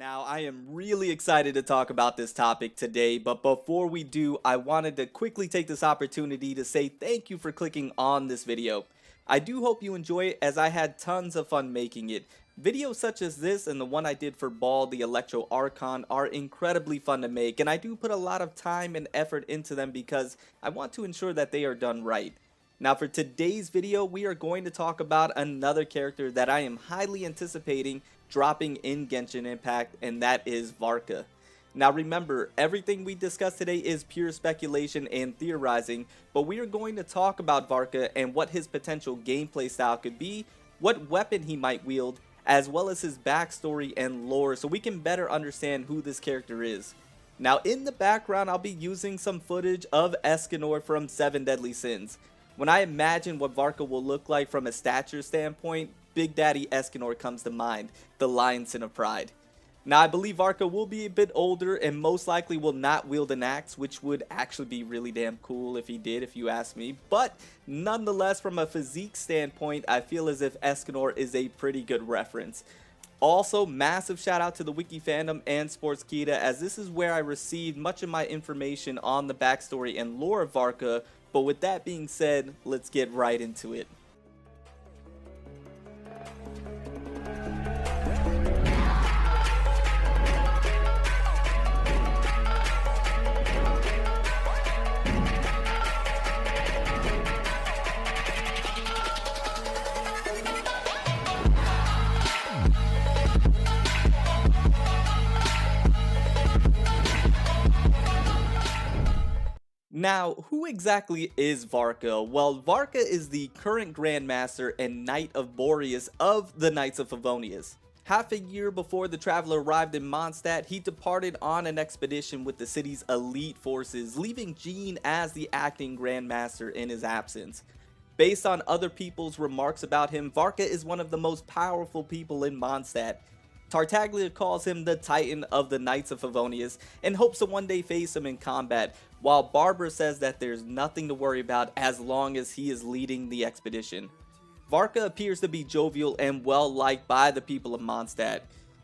Now, I am really excited to talk about this topic today, but before we do, I wanted to quickly take this opportunity to say thank you for clicking on this video. I do hope you enjoy it as I had tons of fun making it. Videos such as this and the one I did for Ball the Electro Archon are incredibly fun to make, and I do put a lot of time and effort into them because I want to ensure that they are done right. Now for today's video, we are going to talk about another character that I am highly anticipating dropping in Genshin Impact, and that is Varka. Now remember, everything we discuss today is pure speculation and theorizing, but we are going to talk about Varka and what his potential gameplay style could be, what weapon he might wield, as well as his backstory and lore so we can better understand who this character is. Now in the background, I'll be using some footage of Escanor from 7 Deadly Sins. When I imagine what Varka will look like from a stature standpoint, Big Daddy Escanor comes to mind, the Lion Sin of Pride. Now I believe Varka will be a bit older and most likely will not wield an axe, which would actually be really damn cool if he did, if you ask me. But nonetheless, from a physique standpoint, I feel as if Escanor is a pretty good reference. Also, massive shout out to the Wiki Fandom and Sportskeeda, as this is where I received much of my information on the backstory and lore of Varka. But with that being said, let's get right into it. Now, who exactly is Varka? Well, Varka is the current Grandmaster and Knight of Boreas of the Knights of Favonius. Half a year before the traveler arrived in Mondstadt, he departed on an expedition with the city's elite forces, leaving Jean as the acting Grandmaster in his absence. Based on other people's remarks about him, Varka is one of the most powerful people in Mondstadt. Tartaglia calls him the Titan of the Knights of Favonius and hopes to one day face him in combat, while Barbara says that there's nothing to worry about as long as he is leading the expedition. Varka appears to be jovial and well liked by the people of Mondstadt.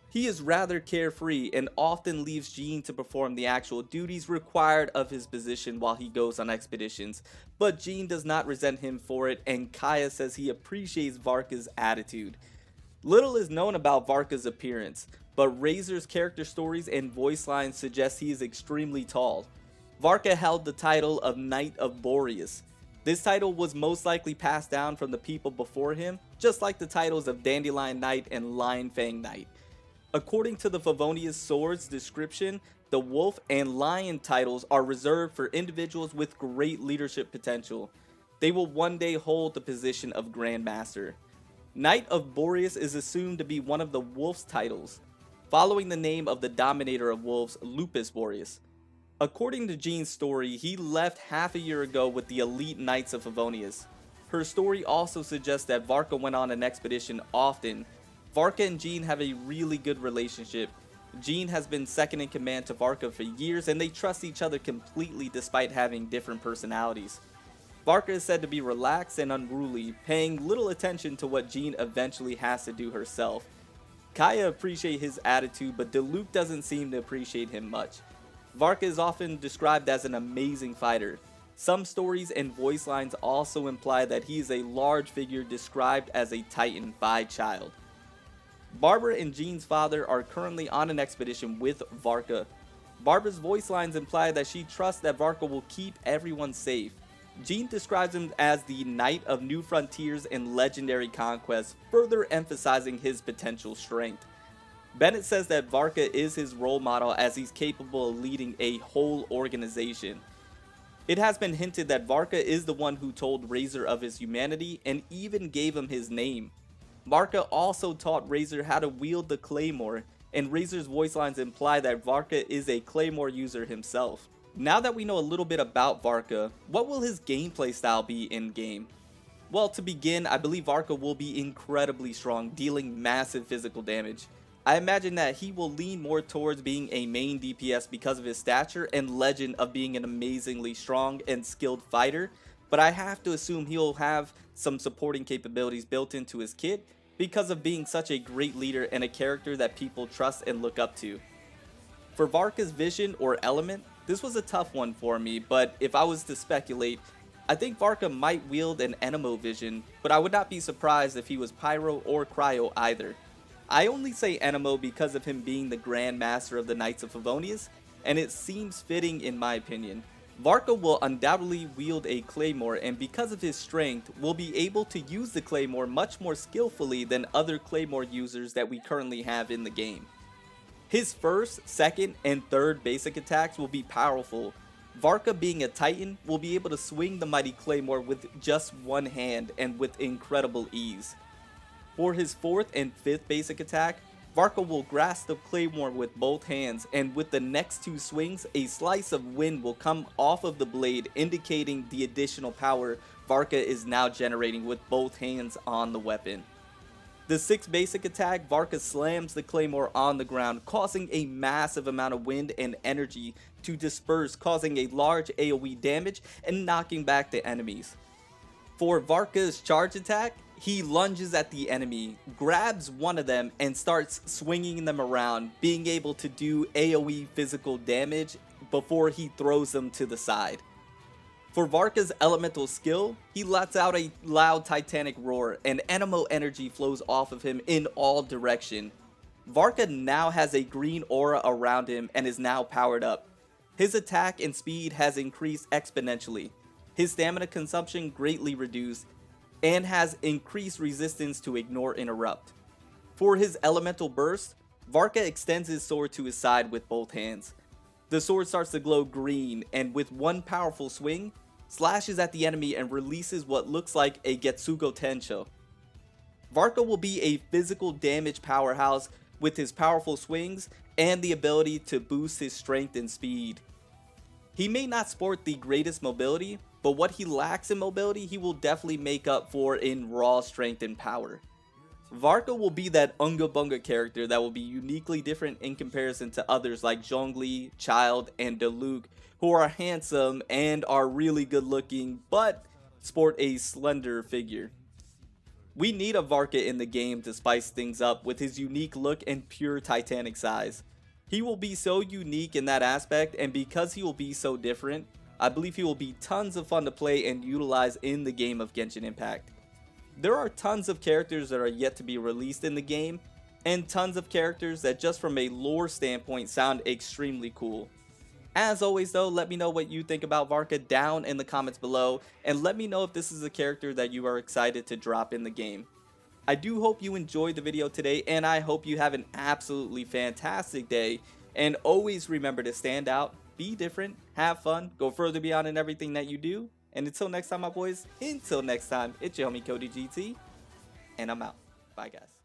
He is rather carefree and often leaves Jean to perform the actual duties required of his position while he goes on expeditions, but Jean does not resent him for it, and Kaya says he appreciates Varka's attitude. Little is known about Varka's appearance, but Razor's character stories and voice lines suggest he is extremely tall. Varka held the title of Knight of Boreas. This title was most likely passed down from the people before him, just like the titles of Dandelion Knight and Lion Fang Knight. According to the Favonius Sword's description, the Wolf and Lion titles are reserved for individuals with great leadership potential. They will one day hold the position of Grandmaster. Knight of Boreas is assumed to be one of the Wolf's titles, following the name of the dominator of wolves, Lupus Boreas. According to Jean's story, he left half a year ago with the elite Knights of Favonius. Her story also suggests that Varka went on an expedition often. Varka and Jean have a really good relationship. Jean has been second in command to Varka for years, and they trust each other completely despite having different personalities. Varka is said to be relaxed and unruly, paying little attention to what Jean eventually has to do herself. Kaya appreciates his attitude, but Diluc doesn't seem to appreciate him much. Varka is often described as an amazing fighter. Some stories and voice lines also imply that he is a large figure described as a titan by Child. Barbara and Jean's father are currently on an expedition with Varka. Barbara's voice lines imply that she trusts that Varka will keep everyone safe. Jean describes him as the Knight of New Frontiers and Legendary Conquest, further emphasizing his potential strength. Bennett says that Varka is his role model as he's capable of leading a whole organization. It has been hinted that Varka is the one who told Razor of his humanity and even gave him his name. Varka also taught Razor how to wield the Claymore, and Razor's voice lines imply that Varka is a Claymore user himself. Now that we know a little bit about Varka, what will his gameplay style be in-game? Well, to begin, I believe Varka will be incredibly strong, dealing massive physical damage. I imagine that he will lean more towards being a main DPS because of his stature and legend of being an amazingly strong and skilled fighter, but I have to assume he'll have some supporting capabilities built into his kit, because of being such a great leader and a character that people trust and look up to. For Varka's vision or element, this was a tough one for me, but if I was to speculate, I think Varka might wield an Enemo vision, but I would not be surprised if he was Pyro or Cryo either. I only say Enemo because of him being the Grandmaster of the Knights of Favonius, and it seems fitting in my opinion. Varka will undoubtedly wield a Claymore, and because of his strength, will be able to use the Claymore much more skillfully than other Claymore users that we currently have in the game. His first, second, and third basic attacks will be powerful. Varka, being a Titan, will be able to swing the mighty Claymore with just one hand and with incredible ease. For his fourth and fifth basic attack, Varka will grasp the Claymore with both hands, and with the next two swings, a slice of wind will come off of the blade, indicating the additional power Varka is now generating with both hands on the weapon. The sixth basic attack, Varka slams the Claymore on the ground, causing a massive amount of wind and energy to disperse, causing a large AoE damage and knocking back the enemies. For Varka's charge attack, he lunges at the enemy, grabs one of them, and starts swinging them around, being able to do AoE physical damage before he throws them to the side. For Varka's elemental skill, he lets out a loud titanic roar, and Enemo energy flows off of him in all direction. Varka now has a green aura around him and is now powered up. His attack and speed has increased exponentially. His stamina consumption greatly reduced, and has increased resistance to ignore interrupt. For his elemental burst, Varka extends his sword to his side with both hands. The sword starts to glow green, and with one powerful swing, slashes at the enemy and releases what looks like a Getsugo Tensho. Varka will be a physical damage powerhouse with his powerful swings and the ability to boost his strength and speed. He may not sport the greatest mobility, but what he lacks in mobility he will definitely make up for in raw strength and power. Varka will be that Unga Bunga character that will be uniquely different in comparison to others like Zhongli, Child, and Diluc, who are handsome and are really good looking but sport a slender figure. We need a Varka in the game to spice things up with his unique look and pure titanic size. He will be so unique in that aspect, and because he will be so different, I believe he will be tons of fun to play and utilize in the game of Genshin Impact. There are tons of characters that are yet to be released in the game, and tons of characters that just from a lore standpoint sound extremely cool. As always though, let me know what you think about Varka down in the comments below, and let me know if this is a character that you are excited to drop in the game. I do hope you enjoyed the video today, and I hope you have an absolutely fantastic day, and always remember to stand out, be different, have fun, go further beyond in everything that you do, and until next time my boys, until next time, it's your homie Cody GT, and I'm out. Bye guys.